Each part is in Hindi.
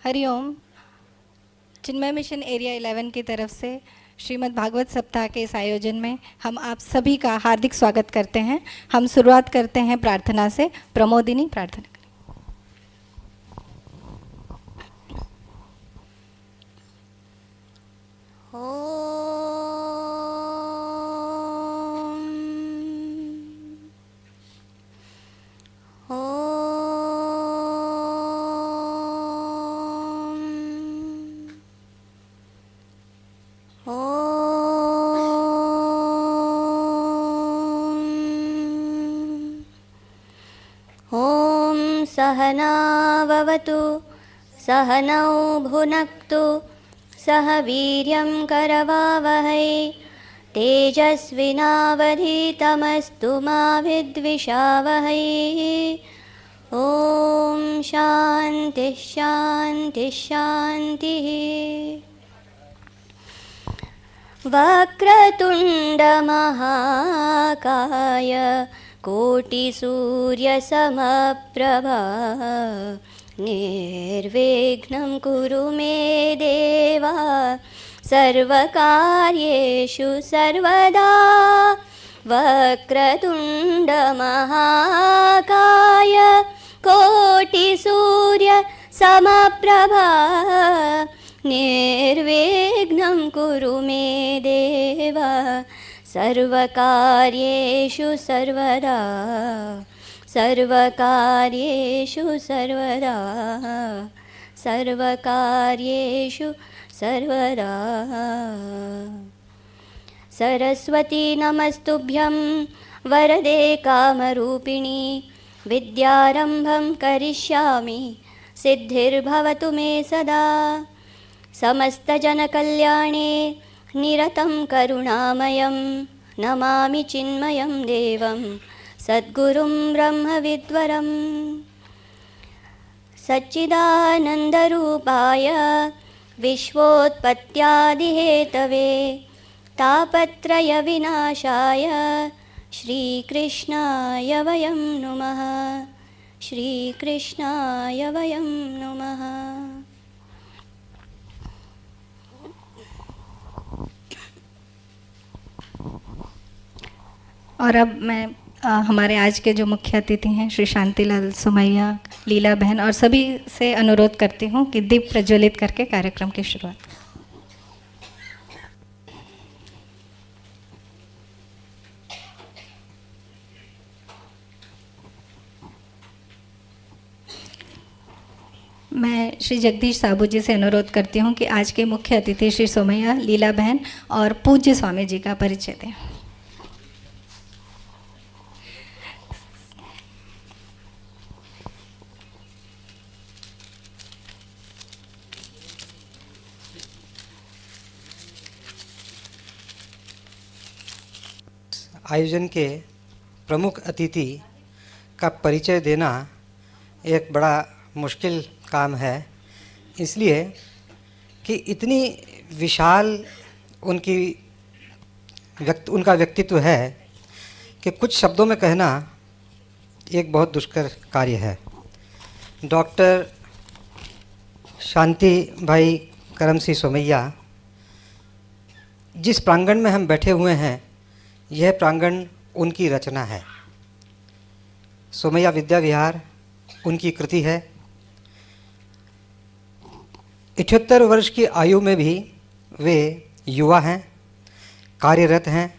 हरिओम। चिन्मय मिशन एरिया 11 की तरफ से श्रीमद् भागवत सप्ताह के इस आयोजन में हम आप सभी का हार्दिक स्वागत करते हैं। हम शुरुआत करते हैं प्रार्थना से। प्रमोदिनी प्रार्थना। सहनाववतु सहनौ भुनक्तु सह वीर्यं करवावहै तेजस्विनावधीतमस्तु मा विद्विषावहै। ॐ शान्तिः शान्तिः शान्तिः। वक्रतुण्डमहाकाय कोटिसूर्यसमप्रभा निर्विघ्नं कुरु मे देवा सर्वकार्येषु सर्वदा। वक्रतुण्डमहाकाय कोटिसूर्यसमप्रभा निर्विघ्नं कुरु मे देवा सर्वकार्येषु सर्वदा। सर्वकार्येषु सर्वदा। सर्वकार्येषु सर्वदा। सरस्वती नमस्तुभ्यं वरदे कामरूपिणी विद्यारम्भं करिष्यामि सिद्धिर्भवतु मे सदा। समस्तजनकल्याणे निरतं करुणामयं नमामि चिन्मयं देवं सद्गुरुं ब्रह्मविद्वरं। सच्चिदानन्दरूपाय विश्वोत्पत्त्यादिहेतवे तापत्रयविनाशाय श्रीकृष्णाय वयं नुमः। श्रीकृष्णाय वयं नुमः। और अब मैं हमारे आज के जो मुख्य अतिथि हैं श्री शांतिलाल सुमैया, लीला बहन और सभी से अनुरोध करती हूँ कि दीप प्रज्वलित करके कार्यक्रम की शुरुआत। मैं श्री जगदीश साबू जी से अनुरोध करती हूँ कि आज के मुख्य अतिथि श्री सुमैया, लीला बहन और पूज्य स्वामी जी का परिचय दें। आयोजन के प्रमुख अतिथि का परिचय देना एक बड़ा मुश्किल काम है, इसलिए कि इतनी विशाल उनका व्यक्तित्व है कि कुछ शब्दों में कहना एक बहुत दुष्कर कार्य है। डॉक्टर शांति भाई करम सिंह सोमैया, जिस प्रांगण में हम बैठे हुए हैं यह प्रांगण उनकी रचना है। सोमैया विद्या विहार उनकी कृति है। 78 वर्ष की आयु में भी वे युवा हैं, कार्यरत हैं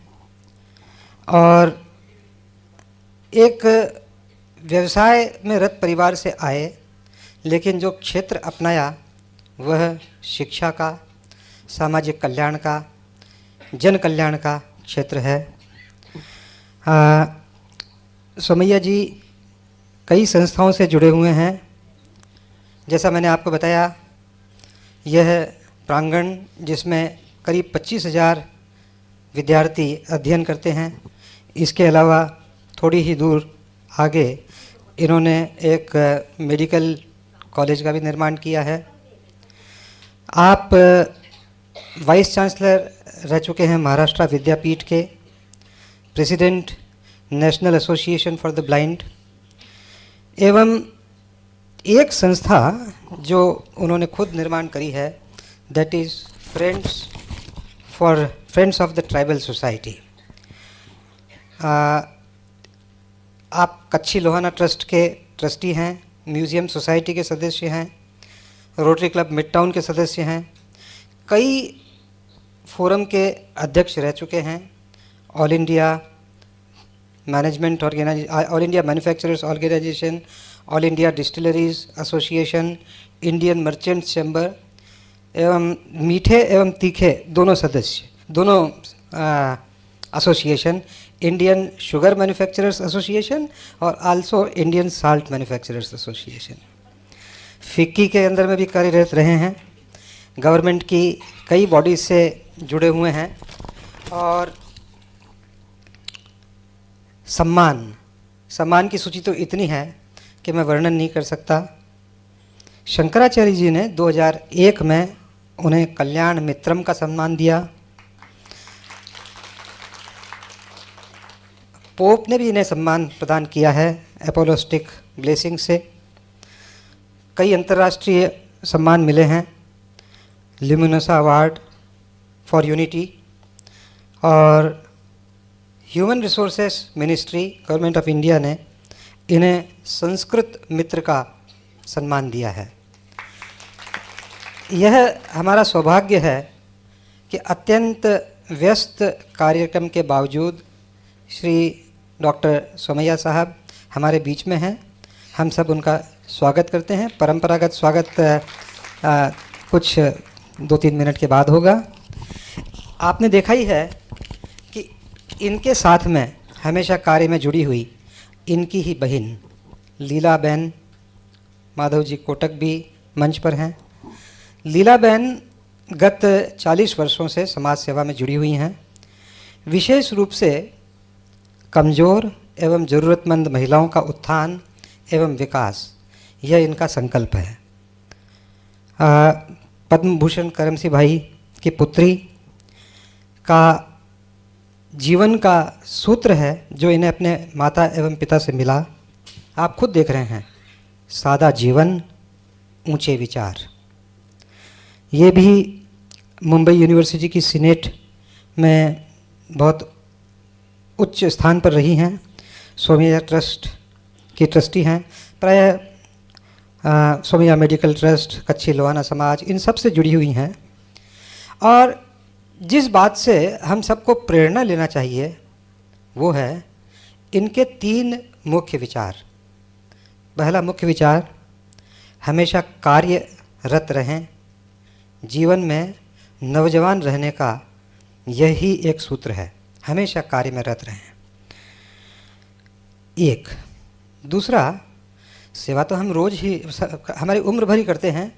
और एक व्यवसाय में रत परिवार से आए, लेकिन जो क्षेत्र अपनाया वह शिक्षा का, सामाजिक कल्याण का, जन कल्याण का क्षेत्र है। सोमैया जी कई संस्थाओं से जुड़े हुए हैं। जैसा मैंने आपको बताया, यह प्रांगण जिसमें करीब 25,000 विद्यार्थी अध्ययन करते हैं, इसके अलावा थोड़ी ही दूर आगे इन्होंने एक मेडिकल कॉलेज का भी निर्माण किया है। आप वाइस चांसलर रह चुके हैं महाराष्ट्र विद्यापीठ के, president national association for the blind, एवं एक संस्था जो उन्होंने खुद निर्माण करी है, that is friends of the tribal society. आप कच्छी लोहाना ट्रस्ट के ट्रस्टी हैं, म्यूज़ियम सोसाइटी के सदस्य हैं, रोटरी क्लब मिड टाउन के सदस्य हैं, कई फोरम के अध्यक्ष रह चुके हैं, All India Manufacturers Organisation, All India Distilleries Association, Indian Merchants Chamber एवं मीठे एवं तीखे दोनों सदस्य, दोनों association, Indian Sugar Manufacturers Association और also Indian Salt Manufacturers Association. FICCI के अंदर में भी कार्यरत रहे हैं, गवर्नमेंट की कई बॉडीज से जुड़े हुए हैं और सम्मान की सूची तो इतनी है कि मैं वर्णन नहीं कर सकता। शंकराचार्य जी ने 2001 में उन्हें कल्याण मित्रम का सम्मान दिया। पोप ने भी इन्हें सम्मान प्रदान किया है अपोलोस्टिक ब्लेसिंग से। कई अंतर्राष्ट्रीय सम्मान मिले हैं, ल्यूमिनोसा अवार्ड फॉर यूनिटी, और human resources ministry government of India ने इन्हें संस्कृत मित्र का सम्मान दिया है। यह हमारा सौभाग्य है कि अत्यंत व्यस्त कार्यक्रम के बावजूद श्री डॉक्टर सोमैया साहब हमारे बीच में हैं। हम सब उनका स्वागत करते हैं। परंपरागत स्वागत कुछ 2-3 मिनट के बाद होगा। आपने देखा ही है कि इनके साथ में हमेशा कार्य में जुड़ी हुई इनकी ही बहन लीला बहन माधव जी कोटक भी मंच पर हैं। लीला बहन गत 40 वर्षों से समाज सेवा में जुड़ी हुई हैं। विशेष रूप से कमज़ोर एवं ज़रूरतमंद महिलाओं का उत्थान एवं विकास, यह इनका संकल्प है। पद्म भूषण करम सिंह भाई की पुत्री का जीवन का सूत्र है जो इन्हें अपने माता एवं पिता से मिला। आप खुद देख रहे हैं, सादा जीवन ऊंचे विचार। ये भी मुंबई यूनिवर्सिटी की सीनेट में बहुत उच्च स्थान पर रही हैं। सोमैया ट्रस्ट की ट्रस्टी हैं। प्रायः सोमैया मेडिकल ट्रस्ट, कच्छी लोहाना समाज, इन सब से जुड़ी हुई हैं। और जिस बात से हम सबको प्रेरणा लेना चाहिए वो है इनके 3 मुख्य विचार। पहला मुख्य विचार, हमेशा कार्यरत रहें। जीवन में नौजवान रहने का यही एक सूत्र है, हमेशा कार्य में रत रहें। एक दूसरा, सेवा तो हम रोज ही हमारी उम्र भर ही करते हैं,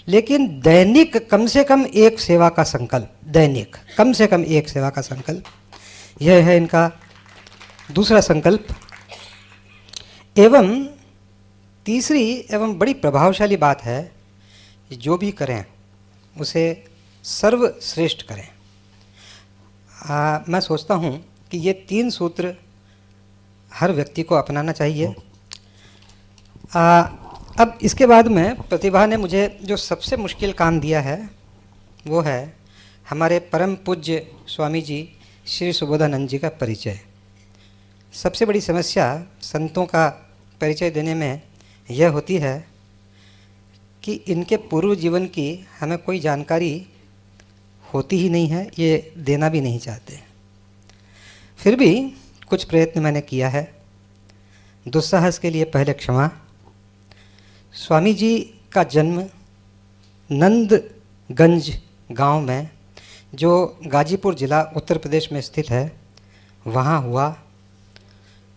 लेकिन दैनिक कम से कम एक सेवा का संकल्प, दैनिक कम से कम एक सेवा का संकल्प, यह है इनका दूसरा संकल्प। एवं तीसरी एवं बड़ी प्रभावशाली बात है, जो भी करें उसे सर्वश्रेष्ठ करें। मैं सोचता हूँ कि ये 3 सूत्र हर व्यक्ति को अपनाना चाहिए। अब इसके बाद में प्रतिभा ने मुझे जो सबसे मुश्किल काम दिया है वो है हमारे परम पूज्य स्वामी जी श्री सुबोधानंद जी का परिचय। सबसे बड़ी समस्या संतों का परिचय देने में यह होती है कि इनके पूर्व जीवन की हमें कोई जानकारी होती ही नहीं है, ये देना भी नहीं चाहते। फिर भी कुछ प्रयत्न मैंने किया है। दुस्साहस के लिए पहले क्षमा। स्वामी जी का जन्म नंदगंज गांव में, जो गाजीपुर ज़िला उत्तर प्रदेश में स्थित है, वहाँ हुआ।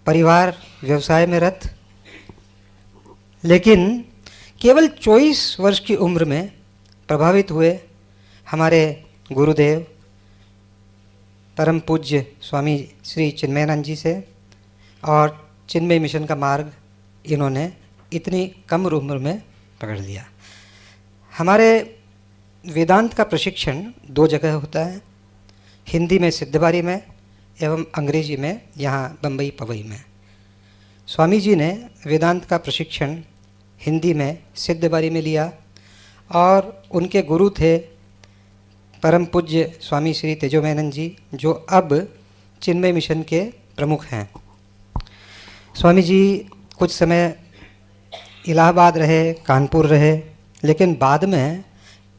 परिवार व्यवसाय में रत, लेकिन केवल 24 वर्ष की उम्र में प्रभावित हुए हमारे गुरुदेव परम पूज्य स्वामी श्री चिन्मयानंद जी से, और चिन्मय मिशन का मार्ग इन्होंने इतनी कम उम्र में पकड़ लिया। हमारे वेदांत का प्रशिक्षण 2 जगह होता है, हिंदी में सिद्धबारी में एवं अंग्रेजी में यहाँ बम्बई पवई में। स्वामी जी ने वेदांत का प्रशिक्षण हिंदी में सिद्धबारी में लिया और उनके गुरु थे परम पूज्य स्वामी श्री तेजोमयानंद जी, जो अब चिन्मय मिशन के प्रमुख हैं। स्वामी जी कुछ समय इलाहाबाद रहे, कानपुर रहे, लेकिन बाद में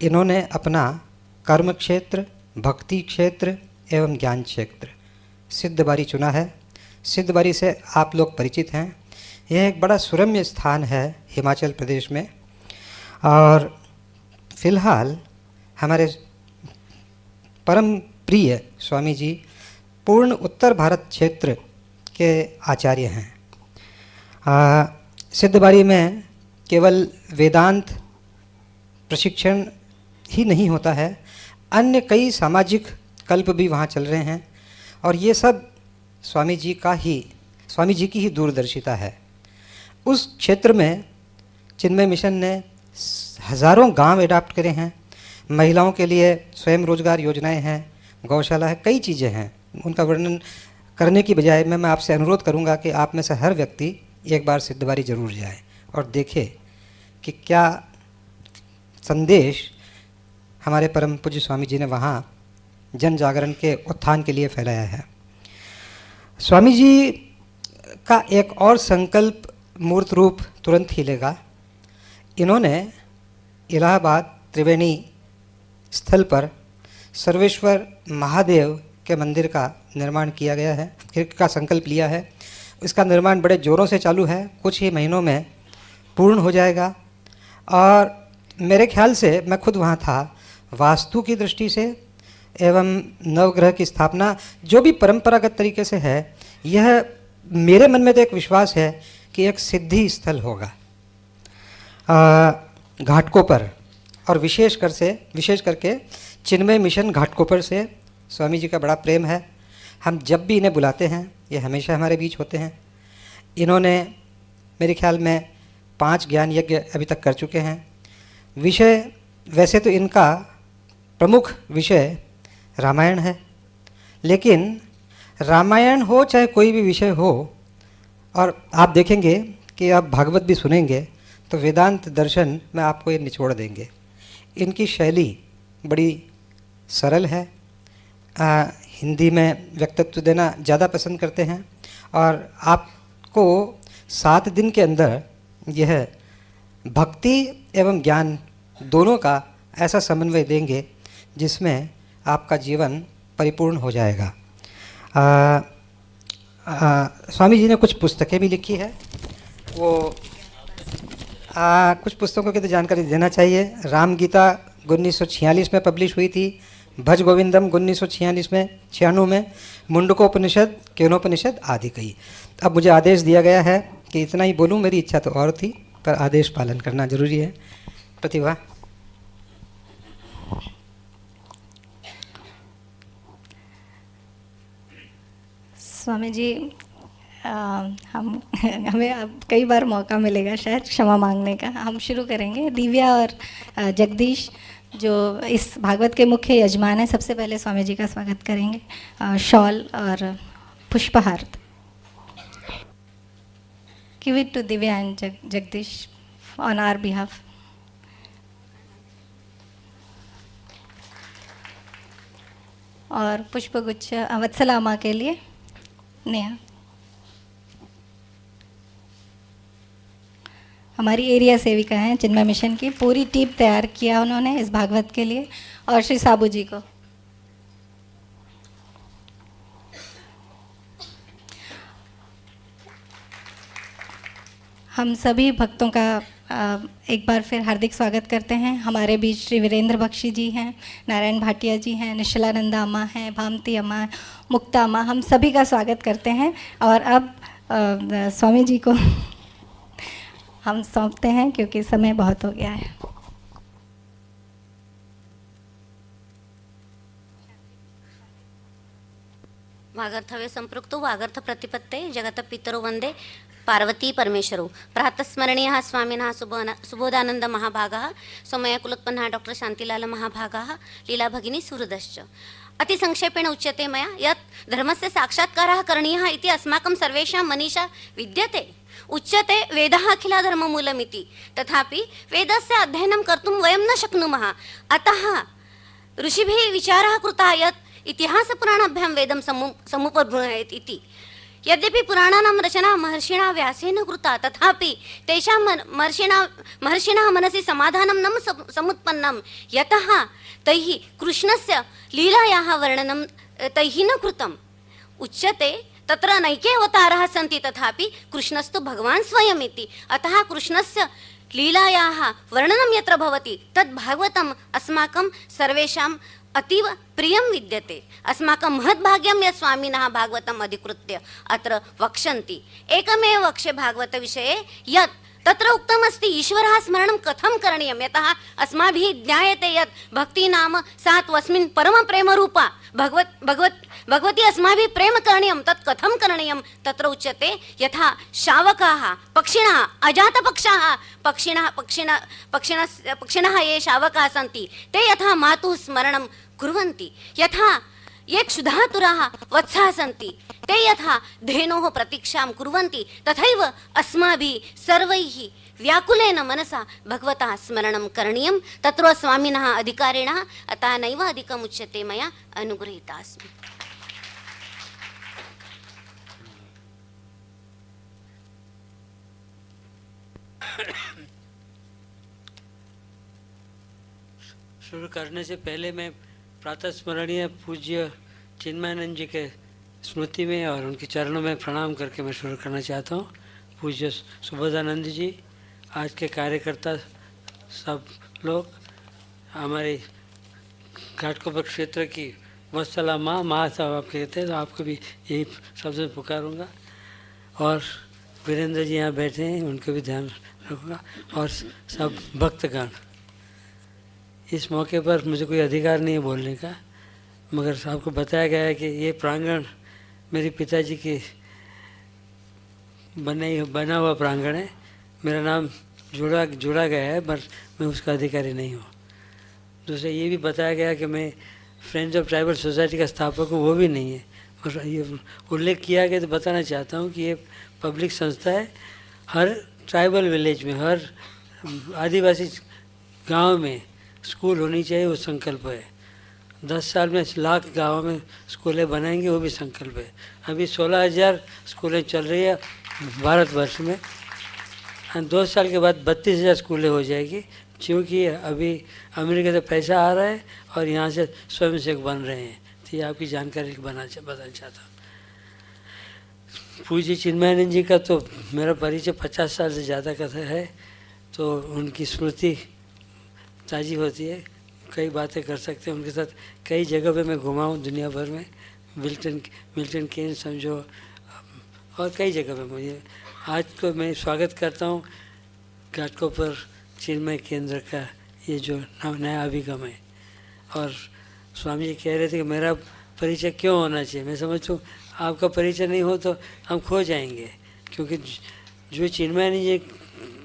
इन्होंने अपना कर्म क्षेत्र, भक्ति क्षेत्र एवं ज्ञान क्षेत्र सिद्धबारी चुना है। सिद्धबारी से आप लोग परिचित हैं। यह एक बड़ा सुरम्य स्थान है हिमाचल प्रदेश में, और फिलहाल हमारे परम प्रिय स्वामी जी पूर्ण उत्तर भारत क्षेत्र के आचार्य हैं। सिद्धबारी में केवल वेदांत प्रशिक्षण ही नहीं होता है, अन्य कई सामाजिक कल्प भी वहाँ चल रहे हैं, और ये सब स्वामी जी की ही दूरदर्शिता है। उस क्षेत्र में चिन्मय मिशन ने हज़ारों गांव एडाप्ट करे हैं। महिलाओं के लिए स्वयं रोजगार योजनाएं हैं, गौशाला है, कई चीज़ें हैं। उनका वर्णन करने की बजाय मैं आपसे अनुरोध करूंगा कि आप में से हर व्यक्ति एक बार सिद्धबारी जरूर जाए और देखे कि क्या संदेश हमारे परम पूज्य स्वामी जी ने वहाँ जन जागरण के उत्थान के लिए फैलाया है। स्वामी जी का एक और संकल्प मूर्त रूप तुरंत ही लेगा। इन्होंने इलाहाबाद त्रिवेणी स्थल पर सर्वेश्वर महादेव के मंदिर का निर्माण किया गया है, का संकल्प लिया है। इसका निर्माण बड़े ज़ोरों से चालू है, कुछ ही महीनों में पूर्ण हो जाएगा। और मेरे ख्याल से, मैं खुद वहाँ था, वास्तु की दृष्टि से एवं नवग्रह की स्थापना जो भी परंपरागत तरीके से है, यह मेरे मन में तो एक विश्वास है कि एक सिद्धि स्थल होगा। घाटकोपर, और विशेष करके चिन्मय मिशन घाटकोपर से स्वामी जी का बड़ा प्रेम है। हम जब भी इन्हें बुलाते हैं, ये हमेशा हमारे बीच होते हैं। इन्होंने मेरे ख्याल में 5 ज्ञान यज्ञ अभी तक कर चुके हैं। विषय वैसे तो इनका प्रमुख विषय रामायण है, लेकिन रामायण हो चाहे कोई भी विषय हो, और आप देखेंगे कि आप भागवत भी सुनेंगे तो वेदांत दर्शन में आपको ये निचोड़ देंगे। इनकी शैली बड़ी सरल है, हिंदी में व्यक्तित्व देना ज़्यादा पसंद करते हैं, और आपको 7 दिन के अंदर यह भक्ति एवं ज्ञान दोनों का ऐसा समन्वय देंगे जिसमें आपका जीवन परिपूर्ण हो जाएगा। स्वामी जी ने कुछ पुस्तकें भी लिखी है, वो कुछ पुस्तकों की तो जानकारी देना चाहिए। राम गीता 1946 में पब्लिश हुई थी, भज गोविंदम 1996 में, मुंडकोपनिषद, केनोपनिषद आदि कई। अब मुझे आदेश दिया गया है कि इतना ही बोलूं, मेरी इच्छा तो और थी, पर आदेश पालन करना जरूरी है। प्रतिभा। स्वामी जी, हमें अब कई बार मौका मिलेगा शायद क्षमा मांगने का। हम शुरू करेंगे। दिव्या और जगदीश जो इस भागवत के मुख्य यजमान हैं, सबसे पहले स्वामी जी का स्वागत करेंगे। शॉल और पुष्पहार। Give it to Divya and Jagdish on our behalf. और पुष्पगुच्छ वत्सलामा के लिए नेहा। हमारी एरिया सेविका हैं चिन्मय मिशन की, पूरी टीम तैयार किया उन्होंने इस भागवत के लिए। और श्री साबू जी को। हम सभी भक्तों का एक बार फिर हार्दिक स्वागत करते हैं। हमारे बीच श्री वीरेंद्र बख्शी जी हैं, नारायण भाटिया जी हैं, निश्चलानंदा अम्मा हैं, भामती अम्मा, मुक्ता अम्मा, हम सभी का स्वागत करते हैं। और अब स्वामी जी को हम सौंपते हैं क्योंकि समय बहुत हो गया है। वागर्थवे संपृक्तो वागर्थ प्रतिपत्ते जगत पितरो वंदे पार्वती परमेश्वरो। प्रातस्मरणीयः स्वामिनः सुबोधानंद महाभागः, सौम्यकुलोत्पन्नः डॉक्टर शांतिलाल महाभागः, लीला भगिनी सुहृदश्च। अति संक्षेपेण उच्यते मया यत् धर्मस्य साक्षात्कारः करणीयः इति अस्माकं सर्वेषां मनीषा विद्यते। उच्यते वेदः अखिला धर्ममूलमिति, तथापि वेदस्य अध्ययनं कर्तुं वयं न शक्नुमः। अतः ऋषिभिः विचारः कृतः यत् इतिहासपुराणाभ्यां वेदं समुपबृहत् इति। यद्यपि पुराणानां रचना महर्षिणा व्यासेन कृता, तथापि तेषां महर्षिणः मनसि समाधानं न समुत्पन्नं, यतः तैः कृष्णस्य लीलायाः वर्णनं तैः न कृतम्। उच्यते तत्र नैके अवताराः सन्ति, तथापि कृष्णस्तु भगवान् स्वयम् इति। अतः कृष्णस्य लीलायाः वर्णनं यत्र भवति तद् भागवतम् अस्माकं सर्वेषाम् अतीव प्रियं विद्यते। अस्माकं महद्भाग्यं यत् स्वामिनः भागवतम् अधिकृत्य अत्र वक्ष्यन्ति। एकमेव वक्ष्ये भागवतविषये यत् तत्र उक्तमस्ति ईश्वरः स्मरणं कथं करणीयं, यतः अस्माभिः ज्ञायते यत् भक्ति नाम सा तस्मिन् परमप्रेमरूपा भगवती अस्माभिः प्रेम करणीयं, तत् कथं करणीयं तत्र उच्यते। यथा शावकाः पक्षिणः अजातपक्षाः पक्षिणः ये शावकाः सन्ति ते यथा मातुः स्मरणं कुर्वन्ति, यथा ये क्षुधातुराः वत्साः सन्ति ते यथा धेनोः प्रतीक्षां कुर्वन्ति, तथैव अस्माभिः सर्वैः व्याकुलेन मनसा भगवतः स्मरणं करणीयं। तत्र स्वामिनः अधिकारिणः, अतः नैव अधिकम् उच्यते, मया अनुगृहीता अस्मि। शुरू करने से पहले मैं प्रातः स्मरणीय पूज्य चिन्मयानंद जी के स्मृति में और उनके चरणों में प्रणाम करके मैं शुरू करना चाहता हूँ। पूज्य सुबोधानंद जी, आज के कार्यकर्ता सब लोग, हमारे घाटकोपर क्षेत्र की वत्सला माँ साहब आप कहते हैं, तो आपको भी यही शब्द में पुकारूँगा। और वीरेंद्र जी यहाँ बैठे हैं, उनको भी ध्यान रखूँगा, और सब भक्तगण। इस मौके पर मुझे कोई अधिकार नहीं है बोलने का, मगर आपको बताया गया है कि ये प्रांगण मेरे पिताजी के बना हुआ प्रांगण है। मेरा नाम जोड़ा गया है, पर मैं उसका अधिकारी नहीं हूँ। दूसरा ये भी बताया गया कि मैं फ्रेंड्स ऑफ ट्राइबल सोसाइटी का स्थापक हूँ, वो भी नहीं है। और ये उल्लेख किया गया तो बताना चाहता हूँ कि ये पब्लिक संस्था है। हर ट्राइबल विलेज में, हर आदिवासी गांव में स्कूल होनी चाहिए, वो संकल्प है। 10 साल में लाख गाँव में स्कूलें बनाएंगे, वो भी संकल्प है। अभी 16,000 स्कूलें चल रही है भारतवर्ष में, 2 साल के बाद 32,000 स्कूलें हो जाएगी, क्योंकि अभी अमेरिका से पैसा आ रहा है और यहाँ से स्वयंसेवक बन रहे हैं। तो ये आपकी जानकारी बताना चाहता हूँ। पूज्य चिन्मयानंद जी का तो मेरा परिचय 50 साल से ज़्यादा का है, तो उनकी स्मृति ताज़ी होती है, कई बातें कर सकते हैं उनके साथ। कई जगह पे मैं घुमा हूँ दुनिया भर में, मिल्टन केन समझो, और कई जगह पे मुझे। आज तो मैं स्वागत करता हूँ घाटकोपर चिन्मय केंद्र का, ये जो नया अभिगम है। और स्वामी जी कह रहे थे कि मेरा परिचय क्यों होना चाहिए। मैं समझता हूँ आपका परिचय नहीं हो तो हम खो जाएंगे, क्योंकि जो चिन्मय ने ये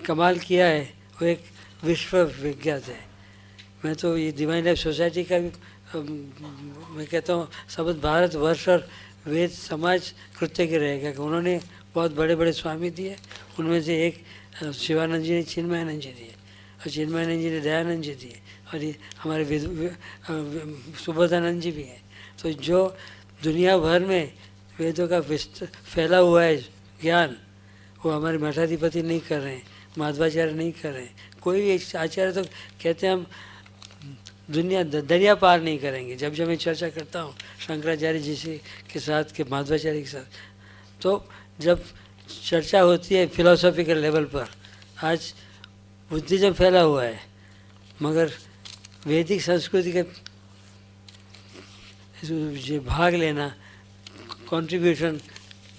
कमाल किया है वो एक विश्व विख्यात है। मैं तो ये डिवाइन लाइफ सोसाइटी का भी मैं कहता हूँ सबद भारतवर्ष और वेद समाज कृत्य के रहेगा कि उन्होंने बहुत बड़े बड़े स्वामी दिए। उनमें से एक शिवानंद जी ने चिन्मयानंद जी दिए, और चिन्मयानंद जी ने दयानंद जी दिए, और ये हमारे सुबोधानंद जी भी हैं। तो जो दुनिया भर में वेदों का फैला हुआ है ज्ञान, वो हमारे मठाधिपति नहीं कर रहे हैं, माधवाचार्य नहीं कर रहे हैं। कोई भी आचार्य तो कहते हैं हम दुनिया दरिया पार नहीं करेंगे। जब मैं चर्चा करता हूँ शंकराचार्य जी से के साथ, के माधवाचार्य के साथ, तो जब चर्चा होती है फिलोसॉफिकल लेवल पर, आज बुद्धिज्म फैला हुआ है, मगर वैदिक संस्कृति के भाग लेना, कंट्रीब्यूशन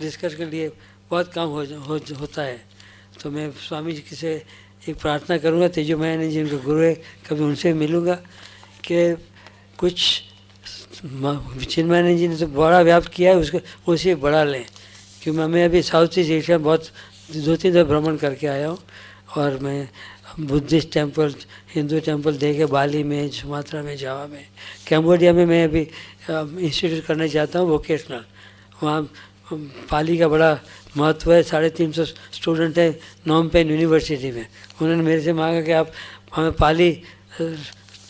डिस्कस के लिए बहुत कम होता है। तो मैं स्वामी जी से एक प्रार्थना करूँगा, तेजोमयानंद जी उनके गुरु है, कभी उनसे मिलूँगा कि कुछ चिन्मयानंद जी ने तो बड़ा व्याप्त किया है, उसको उसे बढ़ा लें। क्योंकि मैं अभी साउथ ईस्ट एशिया बहुत 2-3 दफ़ा भ्रमण करके आया हूँ, और मैं बुद्धिस्ट टेम्पल, हिंदू टेम्पल देखे बाली में, सुमात्रा में, जावा में, कैम्बोडिया में मैं अभी इंस्टीट्यूट करना चाहता हूँ वोकेशनल। वहाँ पाली का बड़ा महत्व है। 350 स्टूडेंट हैं नॉम पेन यूनिवर्सिटी में। उन्होंने मेरे से मांगा कि आप हमें पाली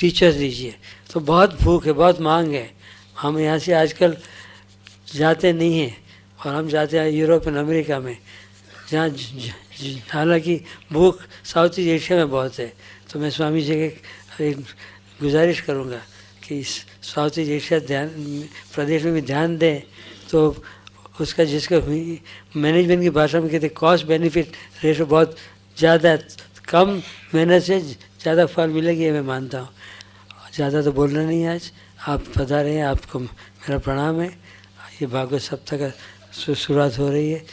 टीचर्स दीजिए। तो बहुत भूख है, बहुत मांग है। हम यहाँ से आजकल जाते नहीं हैं और हम जाते हैं यूरोप और अमेरिका में, जहाँ हालांकि भूख साउथ ईस्ट एशिया में बहुत है। तो मैं स्वामी जी के गुजारिश करूँगा कि इस साउथ ईस्ट एशिया प्रदेश में भी ध्यान दें। तो उसका जिसका मैनेजमेंट की भाषा में कहते कॉस्ट बेनिफिट रेशो बहुत ज़्यादा, कम मेहनत से ज़्यादा फल मिलेगी, ये मैं मानता हूँ। ज़्यादा तो बोलना नहीं है आज। आप पधारे हैं, आपको मेरा प्रणाम है। ये भागवत सप्ताह का शुरुआत हो रही है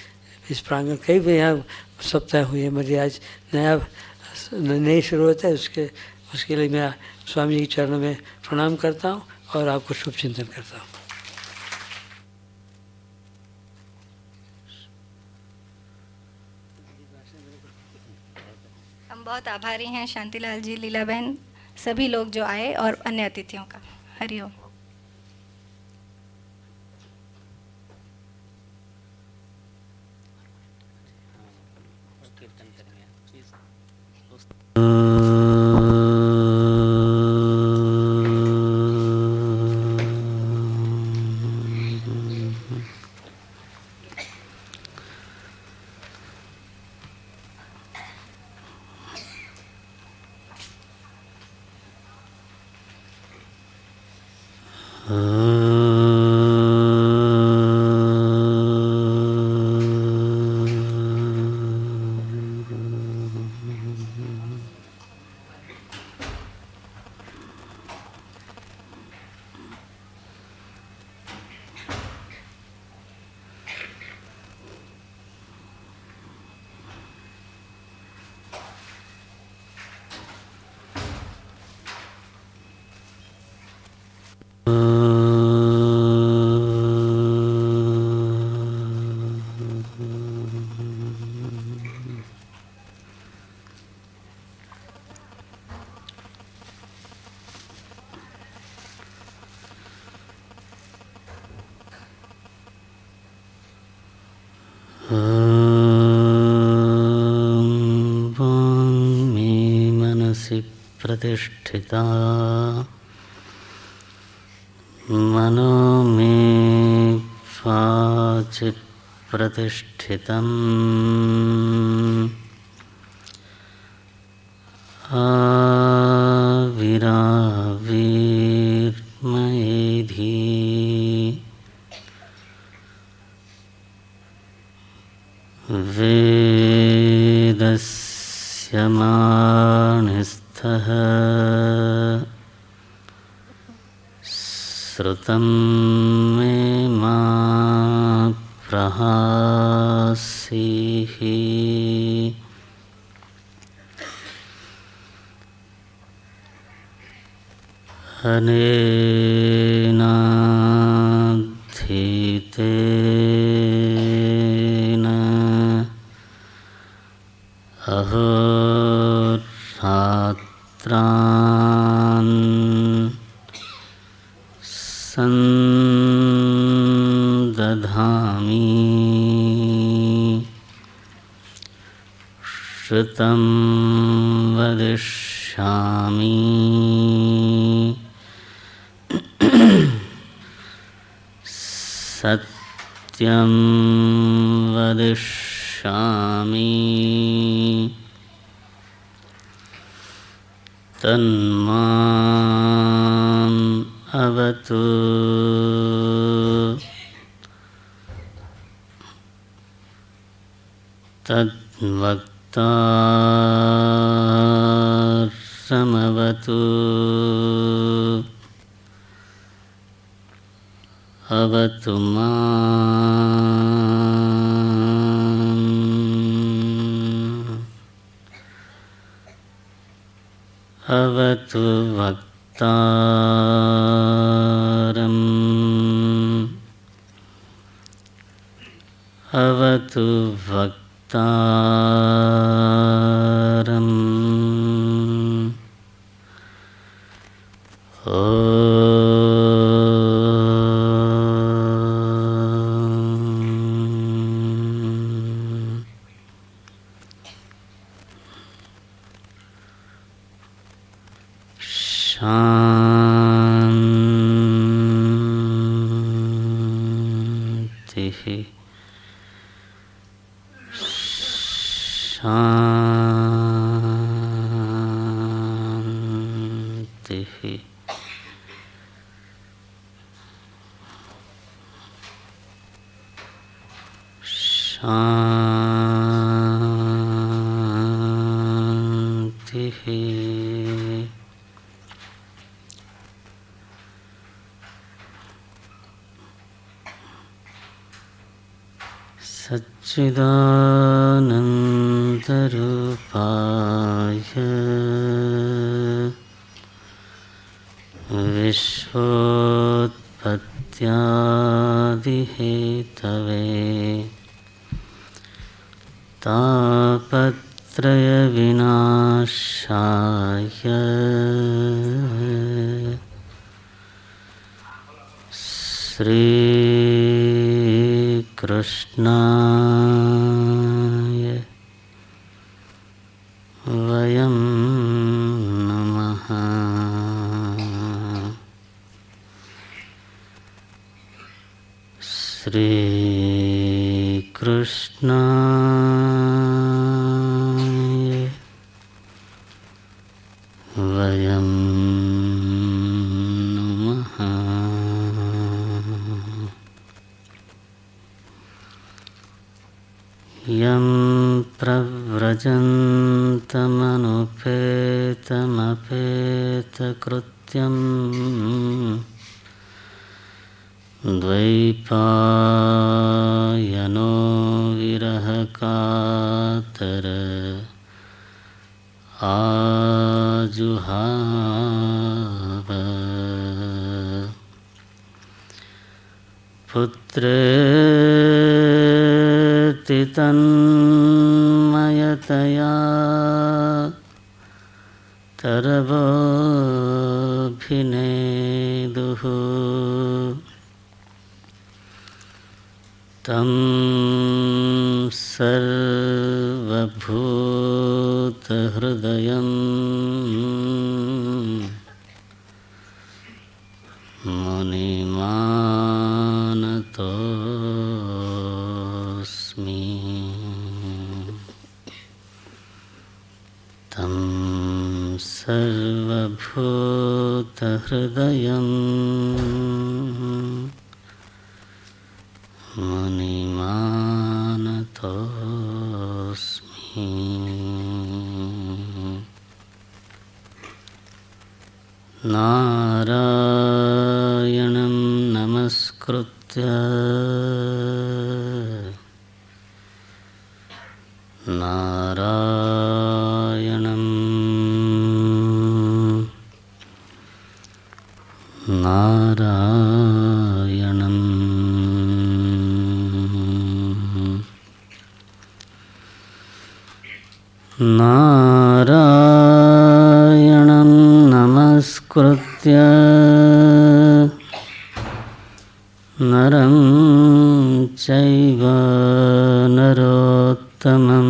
इस प्रांगण। कई भी यहाँ सप्ताह हुई है, मेरी आज नई शुरुआत है। उसके लिए मैं स्वामी जी के चरणों में प्रणाम करता हूँ और आपको शुभ चिंतन करता हूँ। हम बहुत आभारी हैं शांतिलाल जी, लीला बहन, सभी लोग जो आए और अन्य अतिथियों का। हरिओम। प्रतिष्ठिता मनो मे वाचि प्रतिष्ठितम् आविराविर्मयेधि वेदस्य मानिस्थः श्रुतं मे मा प्रहासीः अनेनाधीतेन अहोरात्रान् सन्दधामि श्रुतं वदिष्यामि सत्यं वदिष्यामि तन्माम् अवतु तद्वक्तारमवतु अवतु माम् अवतु वक्तारम् अवतु वक्तारम् शांति। शांति। सच्चिदानन्दरूपाय विश्वोत्पत्त्यादिहेतवे तापत्रयविनाशाय श्रीकृष्णाय वयं नमः। श्रीकृष्णाय वयं नमः। यं प्रव्रजन्तमनुपेतमपेतकृत्यं द्वैपायनो विरहकातर आजुहाव पुत्रेति तन्मयतया तरवोऽभिनेदुः तं सर्वभूतहृदयं मुनिमानतोऽस्मि। तं सर्वभूतहृदयं मुनिमानतोऽस्मि। नारायणं नमस्कृत्य नारायणं नारायणं नमस्कृत्य नरं चैव नरोत्तमं